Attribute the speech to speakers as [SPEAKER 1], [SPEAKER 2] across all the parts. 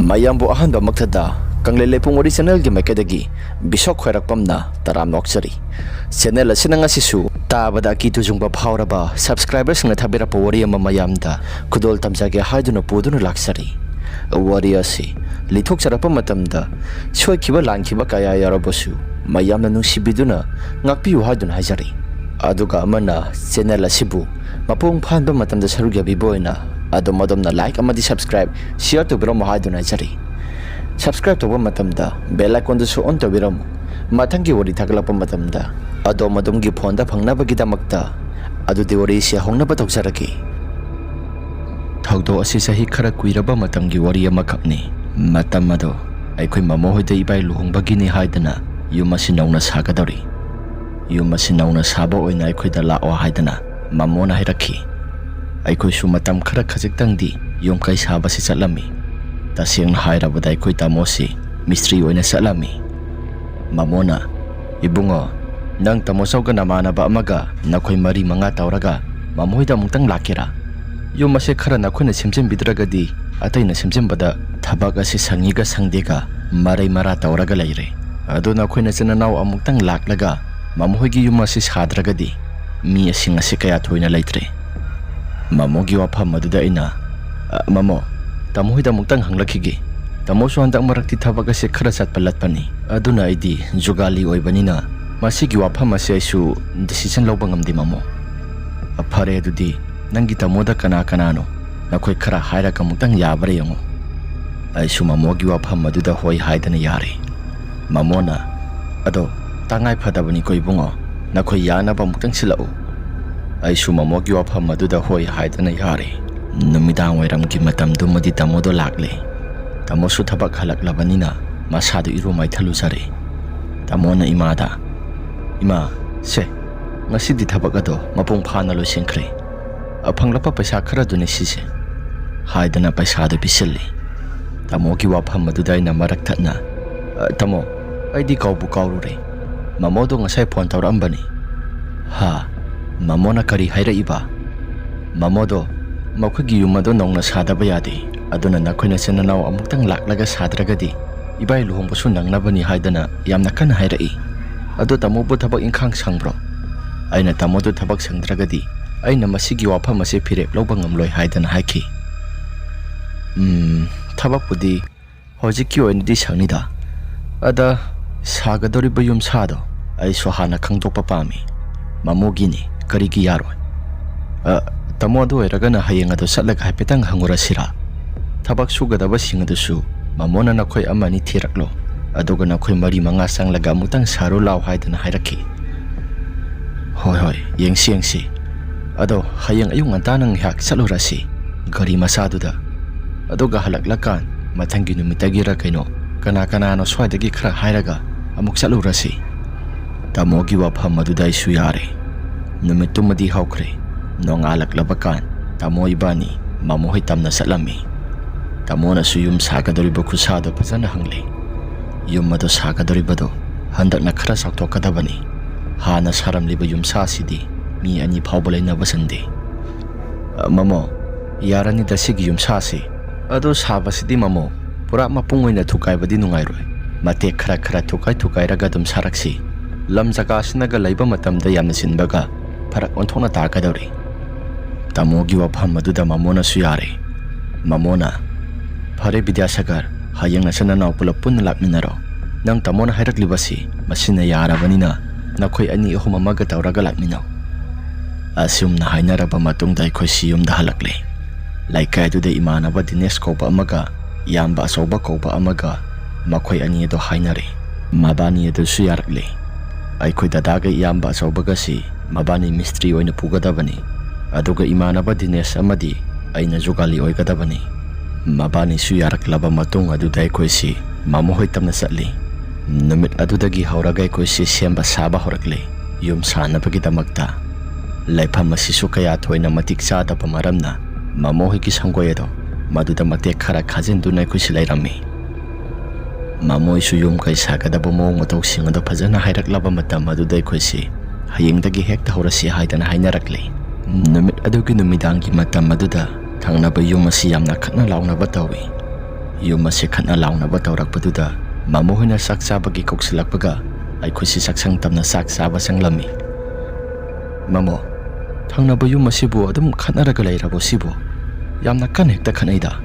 [SPEAKER 1] mayambu ahanba maktada kanglei leipung wari channel gi maikadagi bisok khoirakpamna taram nokchari channel asina ngasisu tabada ki tujungba phawraba subscribers nga thabira pa wari ama mayamda kudol tamjage haiduna poduna laksari wari asi lithok charapa matamda soikiba langkiba kaya yarabosu mayamna nungsibiduna ngakpiu haiduna hajari aduga amana channel asibu mapung phanba matamda sarugi biboina adomna like amadi subscribe share to biro mahaduna jari subscribe to matamda bell icon su on to biro mathangi wari thaglapa matamda adomgi phone da phangna bagi damakta adu de wari sia hongna ba tokjaraki thaudo asi sahi khara kuiraba matamgi wari ama khapni matam ado aikhoi mamo hoide ibai luhongbagi ni haidana yumasi nauna sagadari yumasi nauna sabo oina aikhoi da la o haidana mamona hirakhi aikhoi su matam khara khajik tangdi yom kai saba si chalami taseng haira badai khoi tamosi mistri oina salami mamona ibungo nang tamosau ga namana ba amaga nakhoi mari manga tawraga mamoida mungtang lakira yom mase khara nakhoi na simjem bidragadi atai na simjem bada thabak asi sangiga sangdega marai mara tawraga laire adu nakhoi na chenanaw amungtang laklaga mamoigi yum mase sadragadi mi asing asi kaya thoina laitre Mamo gi wafam maduda ina mamo tamohida mungtang hanglakigi tamo so handak marakti thabaga se khara satpalat pani aduna aidi jugali oibanina masi gi wafam ase aisu decision lobang amdi mamo afare adudi nangi tamoda kana no nakhoi khara haira ka mungtang yabare yango aisu mamo gi wafam maduda hoi haidana yare mamona ado tangai phadabani koi bungo nakhoi yana ba mungtang silau aisu mamogi wafam maduda hoi haidana yare numidang wairamgi matamdu madi tamodo lakle tamosu thabak halaklabanina masadu iru maithalu sare tamona imada ima se ngasidi thabak ado mapung phana lo singkhre aphanglapa paisa khara duni sise haidana paisa do bisilli tamogi wafam maduda ina marak thatna tamo aidi kaubu kaurure mamodo ngasai phone tawrambani ha Mamona kari haira iba mamodo makhigi yumado nongna sadaba yade aduna nakhoi na senanaw amutang laklaga sadragadi ibai luhong basu nangnabani haidana yamna kan haira I ado tamobo thabak ingkhang sangbro aina tamodo thabak sangdragadi aina masigi wafam ase phirep lobang amloi haidana haiki thabak pudi hojiki oinidi sangnida ada sagadori bayum sado ai sohana khangdokpa pami mamogini karigi yaro tamo do eragana hayeng ado satlaga haipetang hangurasira thabak sugadaba singadusu mamona nakhoi amani thiraklo adoga nakhoi mari manga sanglaga mutang saro law haidana hairaki hoi yengsi ado hayeng ayung antanang hak salurasi gari masaduda adoga halaklakan mathangi numitagira kaino kana no swaidagi khara hairaga amuk salurasi tamogi wafam madudai su yare numitumadi haukre nongalak labakan tamo ibani mamohi tamna salami tamo na suyum sagadoriba kusado pazana hangle yum mado sagadoribado handak na khara saktokadabani hana saramliba yum sasidi mi ani phawbalai na basande mamo yarani dasigi yum sasi ado sabasidi mamo pura mapungoi na thukai badi nungairoi mate khara thukai raga dum saraksi lam jaga sinaga laiba matamda yamna sinbaga farak onthona takadori tamogi wafam maduda mamona su yare mamona phare Vidyasagar hayeng na sananaw pulap pun lakminaro nang tamona hairaklibasi masina yarabanina nakhoi ani ahum amaga tawraga lakminaw asum na hainaraba matungda aikhoi siyum da halakle laikai du de imanaba Dinesh koba amaga yamba asoba koba amaga makhoi ani do hainare mabani do su yarakle aikhoi dadaga yamba asobaga si mabani mistri oina pugadabani aduga imanaba Dinesh amadi aina jugali oigadabani mabani su yaraklaba matung aduda aikhoi si mamohoi tamna satli numit adudagi hauraga aikhoi si semba saba horakle yum sanabagi damakta laifam asisu kaya thoina matik chada pamaramna mamohi ki sanggoyedo maduda matek khara khajinduna aikhoi si lairami mamoi su yum kai sagadaba mong matok singado phajana hairaklaba matam aduda aikhoi si hayengdagi hekta horasi haidana hainarakle numit adugi numidangi matam aduda thangnaba yum asi yamna khatna lawnaba tawi Yum asi khana launaba tawrakpaduda mamo hoina sak chabagi koksilakpaga aikusi saksang tamna sak chaba sanglami. Mamo, thangnaba yum asibu adum khanaraga leirabo sibu yamna kan hekta khanaida.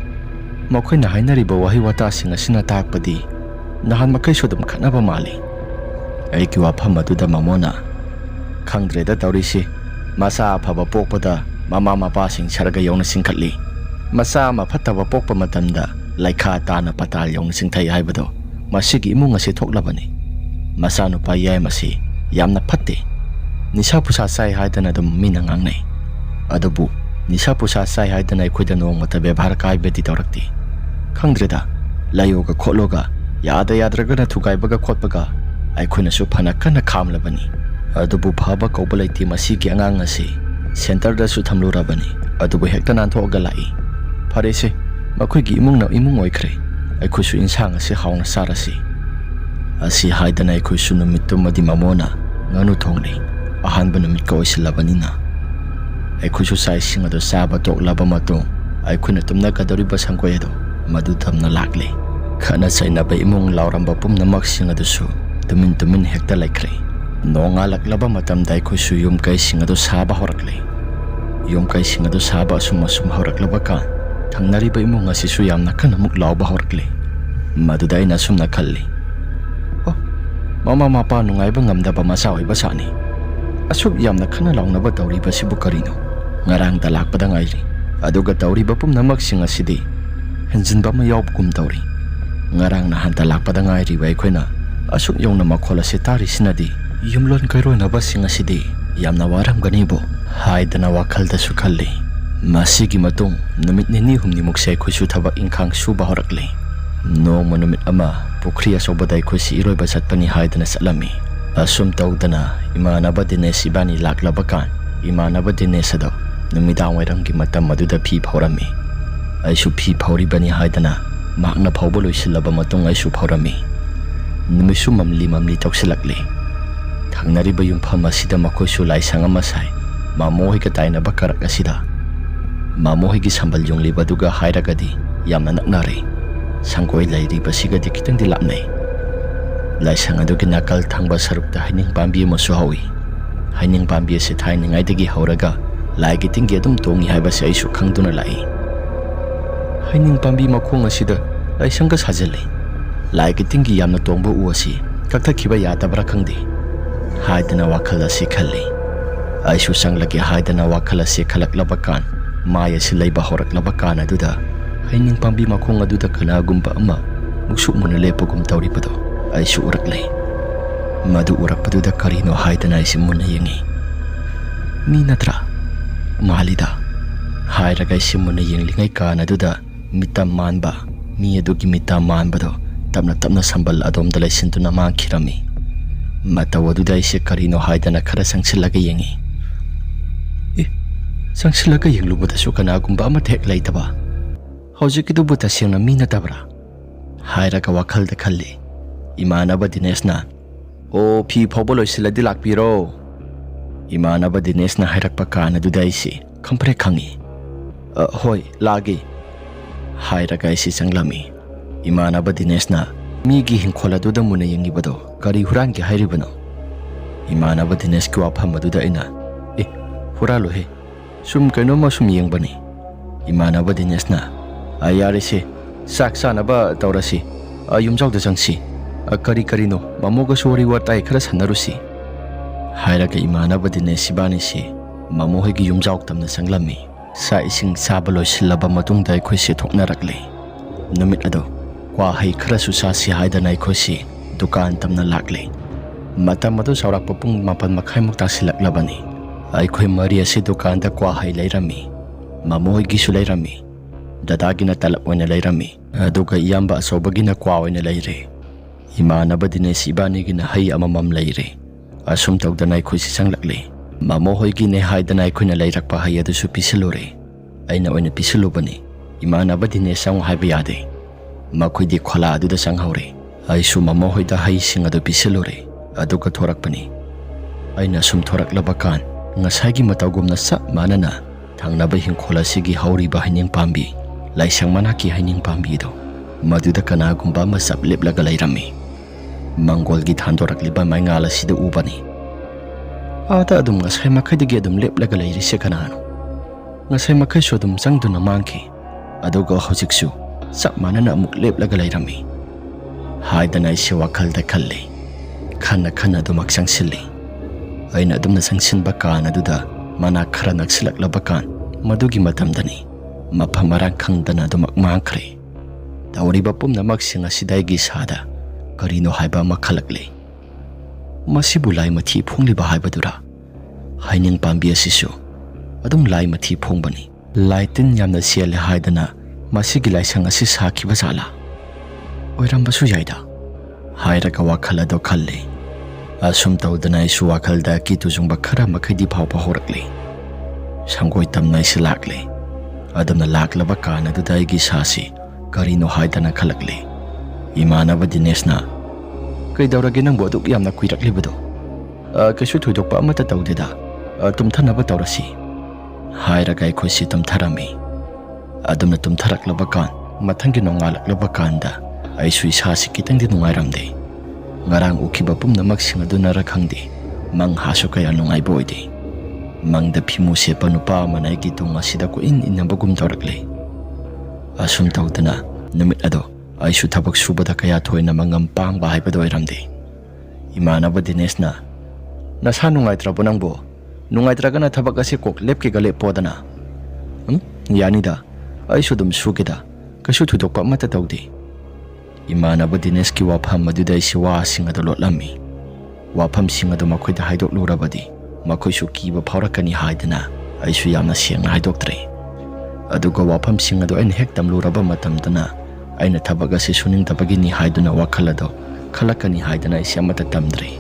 [SPEAKER 1] Makhoina hainariba wahi wata sing asina takpadi nahan makai sudum khanaba mali. Aiki wafam aduda mamona khangdreda tawrisi masa afaba pokpada mama mapa sing saraga yongna singkhatli. Masa mafataba pokpa matamda laikha tana patal yongna singthai haibado masigi imung asi thoklabani. Masa nupa yai masi yamna phatte. Nisa pusa sai haidana dum mina ngangnai. Adubu nisa pusa sai haidana ikhoida nongmata bebhar kai beti tawrakti. Khangdreda layoga khologa yada yadragana thugaibaga khotpaga aikhoina su phana kana khamlabani. Adubu phaba kaubalaiti masigi angang asi center da su thamlurabani. Adubu hekta nanthoga lai. Pharese makhoigi imungna imung oikhre. Aikhoisu insang asi hauna sarasi. Asi haidana aikhoisu numittumadi mamona nganu thongni. Ahanba numit ka oisilabanina. Aikhoisu sai singado saba toklaba matung aikhoina tumna kadoriba sangkoyado madu thamna lakle. Khana sainaba imung lauramba pumnamak singadusu tumin hekta laikre. Nonga laklaba matamda aikhoisu yum kai singado saba horakle. Yum kai singado saba asum horaklaba kan thangnariba imung asisu yamna kanamuk lauba horakle. Maduda aina sumna khalli. Oh, mama mapa nungaiba ngamdaba masa oiba sani. Asub yamna khana launaba tawriba sibu karino ngarang talakpada ngairi aduga tawriba pumnamak sing asidi henjinba ma yawbkum tawri ngarang na han talakpada ngairi bai khoina asuk yongna makhola se tari sinadi yumlon kairo na ba sing asidi yamna waram ganibo haidana wakhalda su khalli masigi matung numit nini humni muksai khoisu thaba ingkhang suba horakle noma numit ama pukhri asobadai khoisi iroiba satpani haidana salami. Asum tawdana imanaba Dinesh ibani laklabakan imanaba Dinesh ado numidang wairanggi matam maduda phi phawrami. Aisu phi phawribani haidana makna phawba loisilaba matung aisu phawrami. Numisu mamli tawsilakli. Thangnariba yumpham asida makhoisu laisang ama sai mamo higa tainaba karak asida. Mamo higi sambal yongliba duga hairagadi yamna naknare. Sangkoi lairiba sigadi kitangdi lapnai. Laisang adugi nakal thangba sarukta haining pambi masu hawi. Haining pambi ase thainingai dagi hauraga laigi tingi adum tongi haiba se aisu khangduna lai. Haining pambi makhong asida laisang ka sajale. Laigi tingi yamna tongba u asi kakta khiba yadabra khangdi. Haidana wakhal asi khalli. Aisu sanglagi haidana wakhal asi khalaklabakan maya si laiba horaklabakan aduda haining pambi makhong aduda kanagumba ama muksuk muna lepagum tawripado. Aisu uraklay. Madu urakpaduda karino haidana isi muna yengi. Mi natra mahalida hairaga isi muna yenglingay kana duda mitam manba mi adugi mitam manbado tapna sambal adom dalay sintuna mankirami. Matawaduda isi karino haidana kara sangsilaga yengi. Sangsilaga yenglubada su kanagumba amatek laytaba. Haujikidu buta siyang na mi natabra. Hairaga wakhalda khalli. Imanaba Dinesh na o phi phawba loisiladi lakpiro. Imanaba Dinesh na hairakpa kana duda isi khampre khangi. Hoi lagi hairaga isi sanglami. Imanaba Dinesh na migi hingkhola duda muna yengibado kari hurangi hairibano. Imanaba Dinesh ki wafam aduda ina huralo he sum kainoma sum yengbani. Imanaba Dinesh na ayarisi sak sanaba tawrasi yumjawda jangsi kari karino mamoga sori watai khara sanarusi. Hairaga imanaba Dinesh ibani si mamo hoigi yumjawk tamna sanglami. Sa ising saba loisilaba matungda aikhoisi thoknarakle. Numit ado kwa hai khara susasi haidana aikhoisi dukan tamna lakle. Matam ado saurakpa pung 4:30 tasilaklabani. Aikhoi mari asi dukan da kwa hai leirami. Mamo hoigi su leirami. Dadagina talap oina leirami. Aduga iyamba asobagina kwa oina leire. Imanaba Dinesh ibani gina hai amamam leire. Asum tawdana aikhoisi sanglakle. Mamo hoigi ne haidana aikhoina leirakpa hai adusu pisilure. Aina oina pisilubani. Imanaba Dinesh sang haiba yade. Makhoi khola aduda sanghaure. Aisu mamo hoida hai sing adu pisilure. Aduga thorakpani. Aina sum thoraklabakan ngasagi matawgumna sa manana thangnaba hingkhola sigi hauriba haining pambi laisang manaki haining pambi do Maduda kanagumba masap leplaga layrami. Manggolgi thandorakliba maingala sida ubani. Ada adum ngasay makaydagi adum leplaga layri siya kanano. Ngasay makaysyo adum sangduna mangki. Aduga hojiksu sak mana na amuk leplaga layrami. Haidana siya wakalda kalli. Kana adum aksang sili. Ay na adum nasang sinbakan aduda mana kara nagsilaklabakan madugi matamdani. Mapamarang kang dana adum akmangkri. Tawariba pum na magsinga siday gisada. Karino haiba makalakli. Masibulay mati phongliba haibadura. Haining pambi asisu. Adum lai mati phongbani. Laitin yamna siya haidana masigi laisang asi sakiba sala. Oirambasu yaida. Hairaga wakala do kalli. Asum tawdana isu wakalda kituzung bakara makadi pawpa horakli. Sanggoy tamna isilakli. Adum na laklaba ka na duday gisasi. Karino haidana kalakli. Imana ba Dinesh na? Kay dawragi ng bodok yam na kuirakli ba do? Kasu tudok pa amata tawdida. Tumtana ba tawrasi? Haira kay ko si tumtarami. Adum na tumtarak labakan. Matang ginongalak labakan da. Ay suisasi kitang dinungayramdi. Ngarang ukiba pum na magsinga do narakangdi. Manghaso kaya nung ay boydi. Mang dapimu siya panupa manay gitong asida ko inabagum tawrakli. Asum tawdana, namit ado, ay sutabag subada kaya toy na mangampang bahay pa do ay ramdi. Imana ba Dinesh na? Nasa nungay trabo nang bo? Nungay traga na tabag kasi kok lep kigalip po da na. Yani da, ay sudum sugi da, kasu tudok pa matataw di. Imana ba Dinesh ki wapam maduday siwa singa do lot lami. Wapam singa do makoy da haydok lura ba di. Makoy su kiba paurakani haydana, ay su yam na siyang na haydok tri. Aduga wapam singa do ay hektam luraba matamdana ay natabaga si suning tabagi ni haiduna wakala do kalaka ni haidana ay siya matatamdri.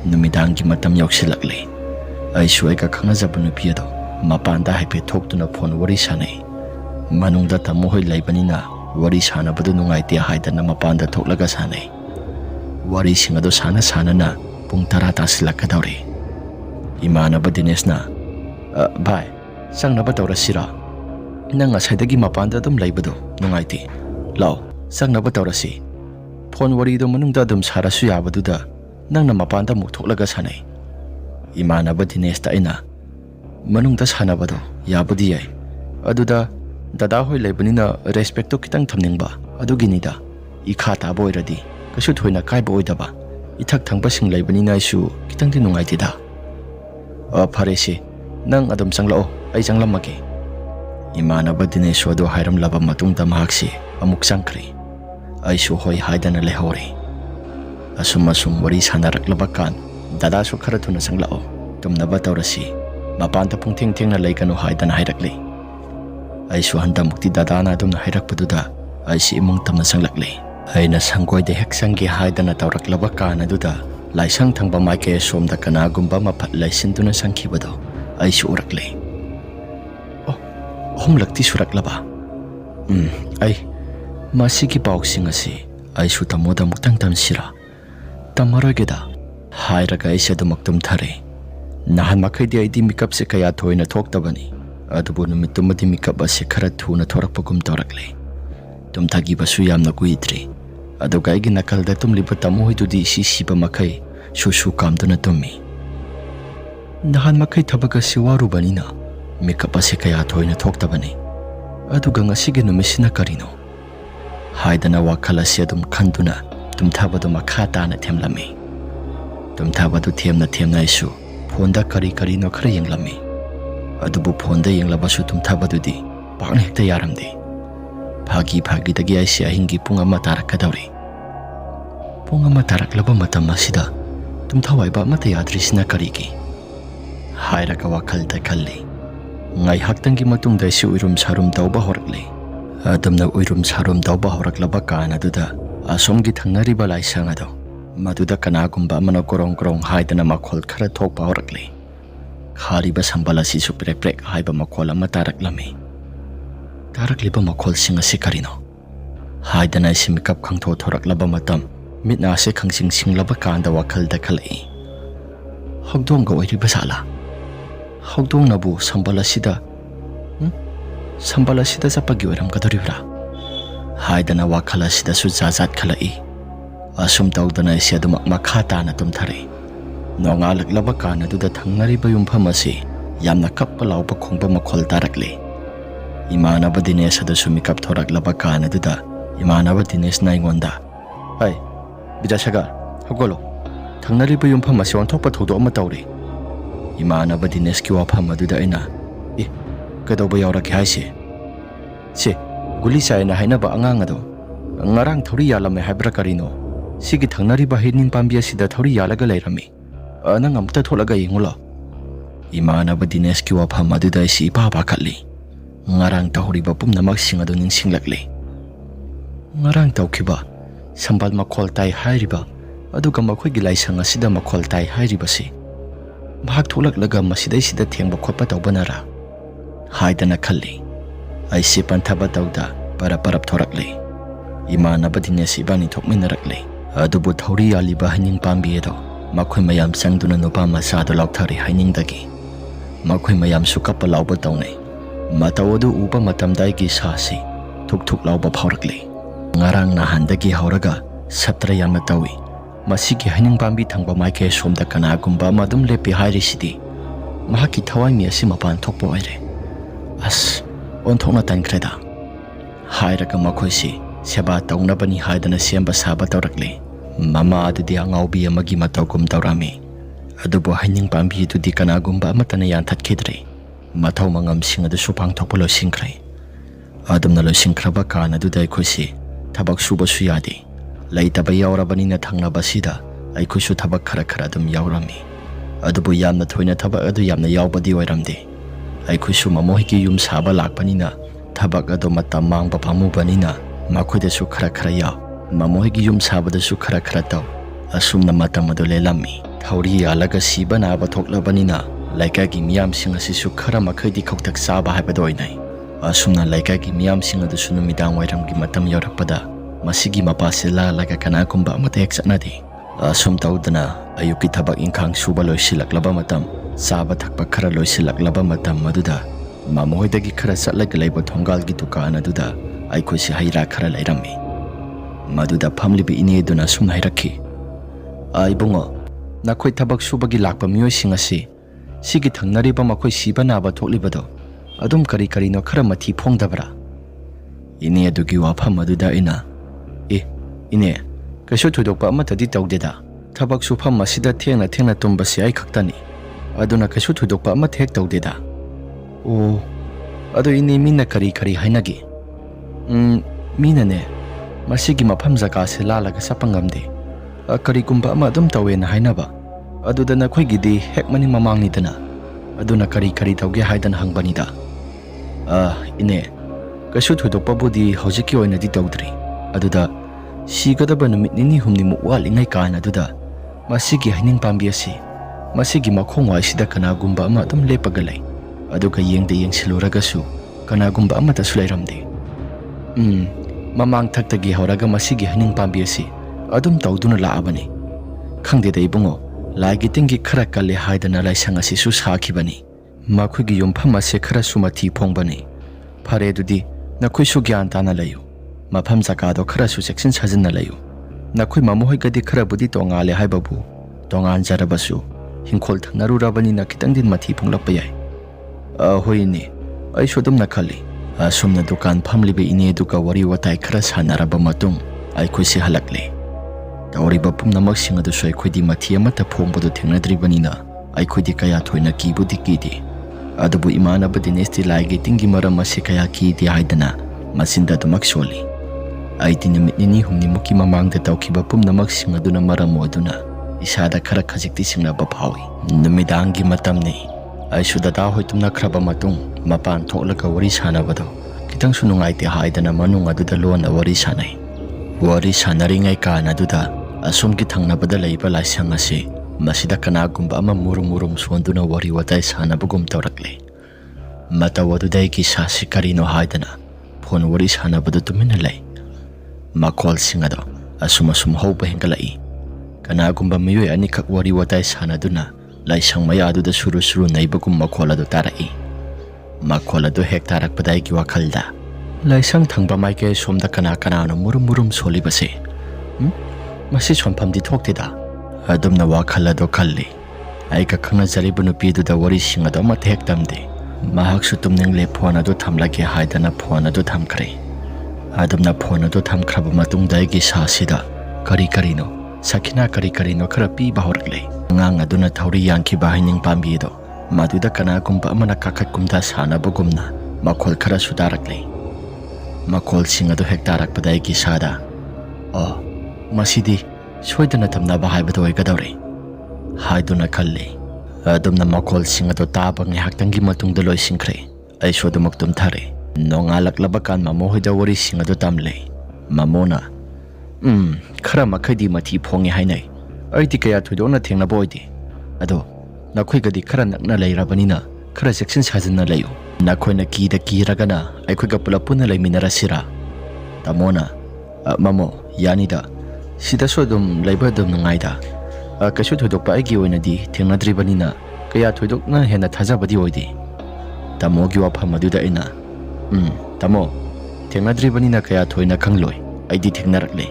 [SPEAKER 1] Numidangi matam yok silakli ay suay kakangazabun upiya do mapanda ay petok do na pon wari sanay. Manung data mohoy laybani na wari sana ba do nungay tiya haidana mapanda toklaga sanay. Wari singa do sana na pung tarata sila kadawri. Imana ba Dinesh na? Bay, sang na ba tawra sira? Nang asaydagi mapanda dum laybado nungayti. Law, sang nabatawrasi. Phone wari do manungda dum sarasu yabaduda nang na mapanda mo thoklaga sanay. Imana ba Dinesh ta ina? Manungda sana ba do yabudi ay. Aduda dada hoy laybani na respecto kitang thamning ba. Adugi nida. Ikha ta boy radi. Kasu thoy na kai boy da ba. Ithak thangba sing laybani na isu kitang din nungayti da. Paresi nang adum sanglao ay sanglam maki. Imana ba Dinesh wado hayram laba matung damahaksi amuk sangkri ay suhoy haidana lehori. Asum wari sanarak labakan dada su karatu na sanglao tumna ba tawrasi mapanta pung ting na laykano haidana hayrakli. Ay su handa mukti dada na dum na hayrak paduda ay si imong tam na sanglakli. Ay nasanggoy de heksanggi haidana tawrak labakan na duda laysang tangba maike somda kanagumba mapatlay sinto na sangkibado ay su urakli. Homlakti surak laba. Ay, masigi pauksing asi ay sutamoda muktang tamsira. Tamarageda, hayraga ay siya dumaktum tari. Nahan makay di ay di mikap si kaya toy na toktabani. Adubo na mitumadi mikap asi karatu na torak pagum torakli. Tumtagi ba suyam na kuitri. Adugay ginakalda tumlibat tamuhi do di sisiba makay susukam do na tumi. Nahan makay tabaga si waru banina. Mikapasi kaya toy na toktabani. Aduga nga sige numisina karino. Haidana wakala siya dum kanduna tumtaba do makata na temlami. Tumtaba do tem na isu ponda karino kara yenglami. Adubo ponda yenglabasu tumtaba do di pakna hekta yaramdi. Pagi dagi ay siya hingi punga matarak kadawri. Punga matarak laba mata masida tumtaway ba matayadri sina kariki. Hairaga wakal da kalli. Ngay haktanggi matungday si uirum sarum daw ba horakli. Adam na uirum sarum daw ba horaklaba ka na duda. Asom gitang naribalay siya nga daw. Maduda kanagumba manakorong-korong hayda na makol karatok pa horakli. Kari ba sambala si suprek-prek hay ba makol ang mataraklami. Tarakli ba makol si nga si karino. Hayda na isimikap kang totoraklaba matam. Mitnasi kang sing-sing laba ka ang dawakal da kalai. Hagdoong gaway riba sala. Hagdoong nabu sambala sida. Sambala sida sa pag-iwaram kadoribra. haidana wakhala sida su jajat khalai asum tawdana ise adumak makha tana tumthare nongalak laba kana duda thangnari bayum phamasi yamna kappa lawba khongba makhol tarakle imanaba Dinesh adu sumikap thorak laba kana duda imanaba Dinesh na ingonda ai Bijasagar hogolo thangnari bayum phamasi onthokpa thodo ama tawre imanaba Dinesh ki wafam aduda aina kadoba yawraki haise se guli saina hainaba angang ado ngarang thori yalame habra karino sigi thangnari ba hining pambi asida thori yalaga leirami anang amta tholaga yingula imanaba Dinesh ki wafam aduda si pa pa khalli ngarang tahori ba pumnamak singado ningsinglakle ngarang tawkhiba sambal makhol tai hairiba aduga makhoi gi laisang asida makhol tai hairiba si bhag tholaklaga masidai sida thengba khotpa tawbanara haidana khalli aisi panthaba tawda para parap thorakle imanaba Dinesh ibani thokminarakle adubu thori aliba haning pambi edo makhoi mayam sangduna nupa masado lauthari haning dagi makhoi mayam su kappa lauba tawnai matawadu upa matamdai gi sasi thuk thuk lauba phaurakle ngarang na handagi hauraga satra yamna tawi masigi haning pambi thangba maike somda kana gumba madum lepi hairi sidi mahaki thawai mi asi mapan thokpo aire as onthona tankreda hairaga makhoisi seba tawnabani haidana semba saba tawrakle mama adudi angaubi amagi matawgum tawrami adubu haning pambi tudi kana gumba amatana yanthatkidre mathau mangam sing adu supang thokpo loisingkhre adumna loisingkhraba kana dudai khoisi thabak suba su yadi laitaba yawrabani na thangnaba sida ai khoisu thabak khara khara dum yawrami adubu yamna thoina thabak adu yamna yawbadi oiramde ai khoisu mamohi ki yum saba lakpani na thabak adu matam mangba phamubani na makhoide su khara khara yaw mamohi ki yum saba da su khara khara taw asumna matam adu lelami thauri alaga siba na ba thoklabani na laika gi miyam sing asi su khara makhaidi khoktak saba haibado oinai asumna laika gi miyam sing adu sunu midang wairam gi matam yawrakpada masigi mapase la laga kana kumba amata eksanadi asum tawdana ayuki thabak ingkhang suba loisilaklaba matam saba thakpa khara loisilaklaba matam maduda mamoidagi khara satlaga leiba thongal gi dukan aduda aikhoisi haira khara leirami maduda phamlibi ine duna sum hairakhi ai bungo nakhoi thabak subagi lakpa miyoi singasi sigi thangnariba makhoi siba naba thoklibado adum kari kari no khara mathi phongdabra ine adugi wafam aduda ina ine kaso thudokpa amatadi tawdeda thabak sufam masida thengna thengna tumbasi ai khaktani aduna kaso thudokpa amathek tawdeda o adu ine mina kari kari hainagi mina ne masigi mafam jaka se lalaga sapangamde kari kumba ama adum tawe na hainaba aduda na khoigidi hekmani mamangni dana aduna kari kari tawge haidan hangbanida ine kaso thudokpa budi hojiki oinadi tawdri aduda sigadaba numit nini humni mu walingai kana duda masigi haning pambi asi masigi makhongwai sida kana gumba ama adum lepaga lei aduga yengde yengsiluraga su kana gumba ama ta sulairamde mamang thaktagi hauraga masigi haning pambi asi adum tawduna laabani khangde dei bungo laigi tingi khara kale haidana laisang asi su sakhibani makhugi yompham ase khara sumathi phongbani phare dudi nakhoi su gyan tana layu mafam zakado khara su section sajinna layu nakhoi mamohoi gadi khara budi tongale haibabu tongan jarabasu hingkhol thangnaru rabani na kitang din mathi phunglap yai hoini ai sodum na khali asumna dukan phamlibe ine duka wari watai khara sanaraba matung ai khoisi halakle tawri bapum namak singa du soi khodi mathi amata phombodu thengnadribani na ai khodi kaya thoina ki budi kidi adubu imana Dinesh ti laigi tingi maram ase kaya ki di haidana masinda dumak soli ai dinamit nini humni muki mamangda tawkhiba pumnamak sing aduna maram oduna isada khara khajikti singna ba phawi numidangi matamni ai sudata hoitumna khraba matung mapan thoklaga wari sanabado kitang sunungai te haidana manung aduda lon wari sanai wari sanaringai kana duda asum ki thangnabada leiba laisang ase masida kana gumba ama murum sonduna wari watai sanabagum tawrakle matawadu ki sasi karino haidana phone wari sanabadu tumina lei makol singado asum hoba hengalai kana gumba miyoi ani khak wari watai sanaduna laisang maya aduda suru naibagum makol adu tarai makol adu hek tarak padai ki wakhalda laisang thangba maike somda kana kana no murum murum soli base masi sonpham di thokte da adumna wa khalla do khalli ai ka khana jari bunu pi du da wari singa do ma thek tamde mahak su tumning le phone adu thamla ke haidana phone adu tham khre adumna phone adu tham khraba matung dai gi sa sida kari kari no sakina kari no khara pi bahorkle ngang aduna thauri yanki bahining pambi do maduda kana kumba amana kakhat kumda sana bugumna makhol khara sudarakle makhol singa do hektarak padai gi sada masidi soidana thamna ba hai badoi gadore haiduna khalle adumna makhol singa do taba ngi haktangi matung da loi singkhre ai sodumak tum thare nongalak labakan mamo hoida wari singa do tamle mamona khara makhadi mathi phongi hainai aiti kaya thudona thengna boidi ado nakhoi gadi khara nakna leirabanina khara section sajinna leyo nakhoi na ki da ki ragana aikhoi ga pulapuna leiminara sira tamona mamo yanida sida sodum leibadum nangaida kashu thudok pa agi oina di thengna dribanina kaya thudok na hena thajabadi oidi tamo gi wafam aduda ina tamo thengna dribanina kaya thoina khangloi aidi thengnarakle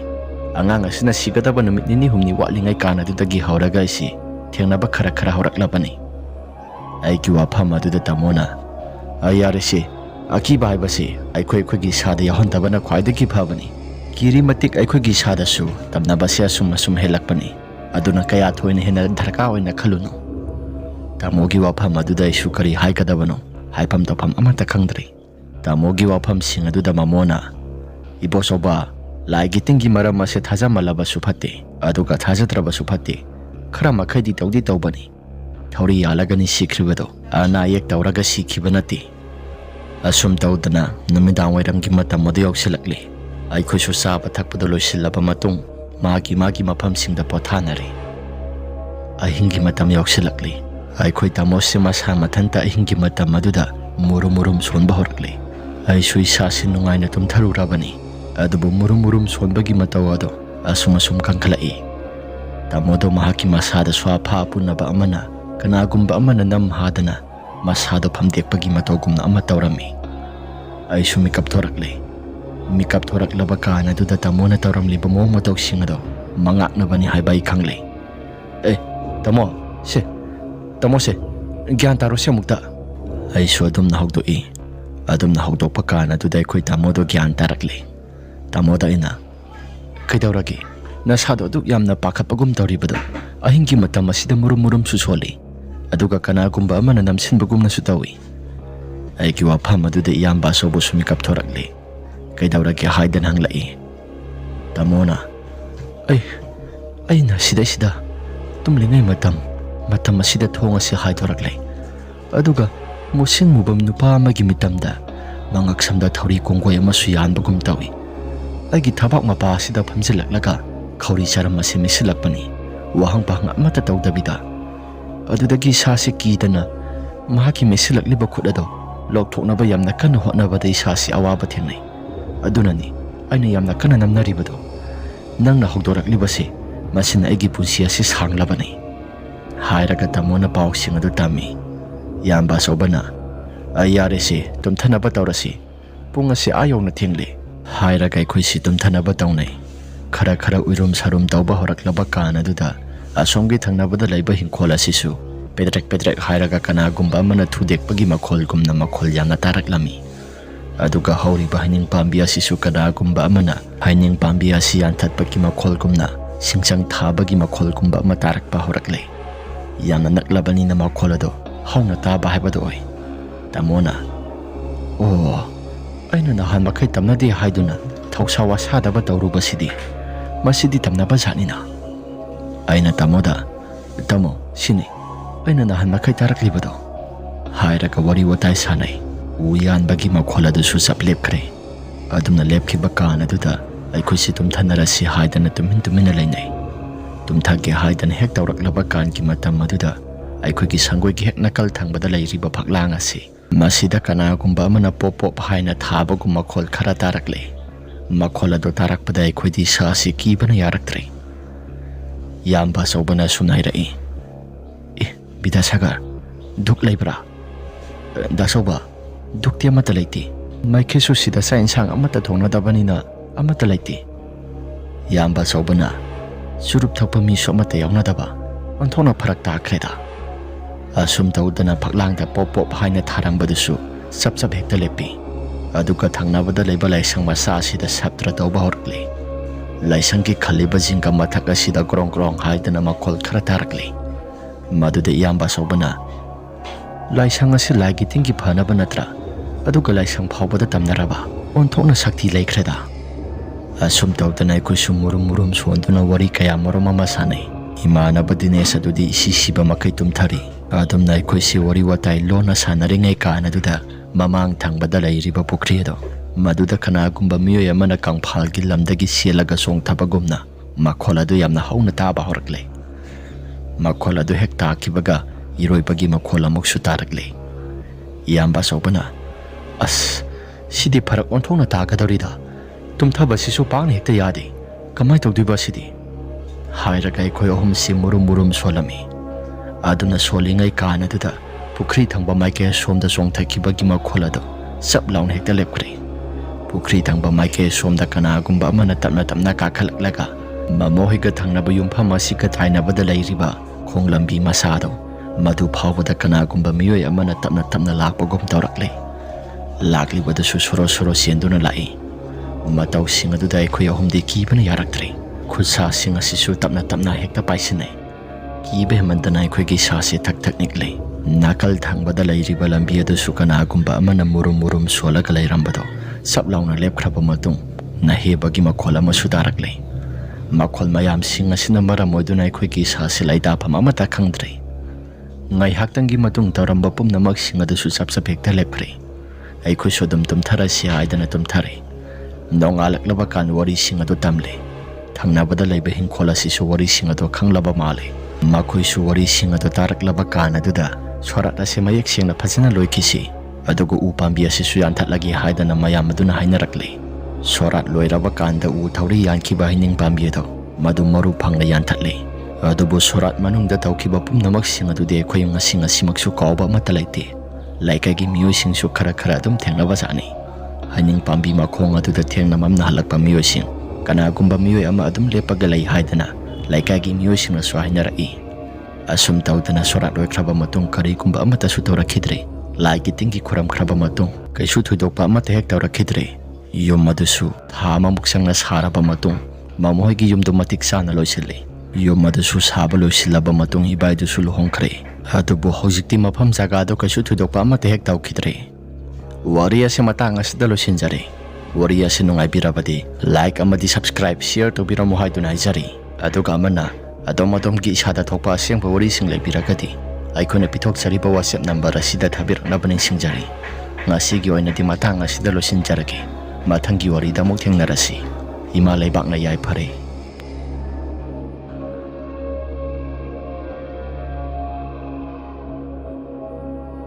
[SPEAKER 1] angang asina sigadaba numit nini humni watlingai kana dudagi hauraga isi thengnaba khara khara horaklabani ai ki wafam aduda tamona ayarese akiba haibase aikhoi khogi sada yahontabana khwaidagi phabani kiri matik aikhoi sada su tamnaba sia sum helakpani aduna kaya thoina hena dharka oina khalunu tamogi wafam aduda isu kari haikadabano haipam topam amata khangdri tamogi wafam sing aduda mamona ibosoba laigi tingi maram ase thaja malaba sufate aduga thaja traba sufate khara makhadi tawdi tawbani thauri yalagani sikhribedo ana yek tawraga sikhibanati asum tawdana numidang wairamgi matam modu yoksilakli ai khosu sa pathakpado loisilaba matung magi mafam singda pothanare ahingi matam yoksilakli ai khoi tamosi masa mathanta ahingi matam maduda murum sonba horkli ai sui sa sinungaina tum tharurabani adubu murum sonbagi matawado asum kankhalai tamodo mahaki masada swapha punaba amana kanagumba amana nam hadana masado phamdekpagi matogumna ama tawrami ai sumi mikap thoraklaba kana duda tamona tawramli bamo matog singado mangaknabani haibai khangle tamo se gyan taro se mukta ai sodum na hogdokpa kana duda khoi tamodo gyan tarakle tamoda ina kaidawragi nasado duk yamna pakhatpagum tawribado ahingi matam asida murum susoli aduga kanagumba amana namsinbagumna su tawi aiki wafam aduda iyamba sobo sumikap thorakle kaidawragi haidan hanglai tamona aina sida tumlingai matam asida thonga se haithorakle aduga musin mubam nupa amagi mitamda mangaksamda thauri kongoi amasu yanbagum tawi aigi thabak mapa asida phamjilaklaga khawri charam ase misilakpani wahang pahang amata tawdabida adudagi sasi kidana mahaki misilakliba khudado lokthoknaba yamna kana hotnabada isasi awaba thengnai adunani aina yamna kana namnaribado nangna hogdoraklibase masina aigi punsi asi sanglabani hairaga tamona pawsing adu tami yamba sobana ayarese tumthanaba tawrasi punga se ayona thengle hairaga khoisi tumthanaba tawnai khara uirum sarum tawba horaklaba kana duda asomgi thangnabada laiba hingkhol asisu pedrek hairaga kana gumba mana thudekpagi makhol gumna makhol yamna taraklami aduga hauri bahining pambi asisu kana gumba amana haining pambi asi anthatpagi makhol gumna singchang thabagi makhol gumba ama tarakpa horakle yamna naklabani na makhol ado hauna taba haibado oi tamona aina nahan makhai tamnadi haiduna thausawa sadaba tawrubasidi masidi tamnaba janina aina tamo sini aina nahan makhai taraklibado hairaga wari watai sanai uyan bagi makhol adu su saplepkre adumna lepkhiba kana duda aikhoisi tumthanarasi haidana tumina leinai tumthage haidana hek tawraklaba kan ki matam aduda aikhoigi sangoi gi hek nakal thangbada leiriba phaklang asi masida kanagumba amana pop haina thabagum makhol khara tarakle makhol adu tarakpada aikhoidi sasi kibana yaraktre yamba sobana sunairai bidasagar duk leibra dasoba dukti amata leiti Maikesu sida sa insang amata thongnadabanina amata laiti. Iyamba achꯧbana churup thakpa mi su amata yawnadaba onthokna pharak takreda. Asum tawdana phaklang pop pop haina tharangbadusu chap chap hekta lepi. Aduga thangnabada leiba laisang masa asida saptra tawba horkli. Laisangki khaliba jingka mathak asida grong grong haidana makhol khara tarakli. Maduda iyamba achobana laisang asi laigi tingki phanaba natra aduga laisang phawbada tamnaraba onthokna sakti leikreda. Asum tawdana aikoisu murum murum sonduna wari kaya marom ama sanai. Imanaba Dinesh adudi isisiba makai tumthari. Adumna aikoisi wari watai lona sanaringai kanaduda mamang thangbada lairiba pukri ado maduda kanagumba miyoy amana kangphalgi lamdagi sielaga songthabagumna makhol adu yamna hauna taba horakle. Makhol adu hek takibaga iroibagi makhol amuksu tarakle. Iyamba achobana as sidi pharak onthokna tagadorida tumthaba sisu pangna hekta yade kamai tawdiba sidi hairaga akhoi ahum si murum murum solami. Aduna solingai kanaduda Pukri thangba maike somda songthakibagi makhol ado sap launa hekta lepkre. Pukri thangba maike somda kanagumba amana tapna tapna kakhalaklaga mamohiga thangnaba yumpham asika thainabada lairiba khonglambi masado madu phawbada kanagumba miyoy amana tapna tapna lakpagum tawrakle. Laklibadasu soro soro senduna lai. Mataw sing aduda akhoi ahumdi kibana yaraktre. Khutsa sing asisu tapna tapna hekta paisinai. Kibe mandana akhoi sase thak thak nikle. Nakal thangbada lairiba lambi adusu kanagumba amana murum murum solaga lairambado sap launa lepkhraba matung nahebagi makhol amasu tarakle. Makhol mayam sing asina maram oiduna akhoi sase laidafam amata khangdre. Ngai haktangi matung taramba pumnamak sing adusu sap sap hekta lepkhre. Akhoi sodum tumthara si aidana tumthare. Nongalak kan wari sing adu tamle. Thangnabada laiba hingkhol asisu wari sing adu khanglaba male. Makhoi su wari sing adu taraklaba kan aduda Sorat ase mayek singna phajana loikisi adugo upambi asisu yanthatlagi haidana mayam aduna hainarakle. Sorat loiraba kanda u thauri yankiba hining pambi ado madu maru phangna yanthatle. Adubo sorat manungda tawkiba pumnamak sing adude akhoi ngasi maksu kawba amata laite. Laikagi miyoi singsu khara khara adum thengnaba jani. Hining pambi makhong aduda thengna mamna halakpa miyoi sing kanagumba miyoi ama adum lepaga lai haidana laikagi miyoi singna su hainarai. Asum tawdana sorat loikraba matung karigumba amata su tawrakhidre. Laigi tinggi khuram khraba matung kaisu thuidokpa amata hek tawrakhidre. Yum adusu tha amamuk sangna saraba matung mamohigi yumdu matik sana loisille. Yum adusu saba loisilaba matung ibaidusu luhongkhre. Adubu hojikti mafam jagado kaisu thuidokpa amata hek tawkhidre. Wari ase matang asida loisinjare. Wari ase nungaibirabadi like amadi subscribe share tawbiramu haiduna haijari. Aduga amana Adom adom gi isada thokpa asengba wari sing leibiragadi aikona pithokchariba WhatsApp number asida thabiraknabani singjari. Ngasigi oinadi matang asida losinjarage. Mathangi wari damuk thengnarasi. Ima leibakna yai phare.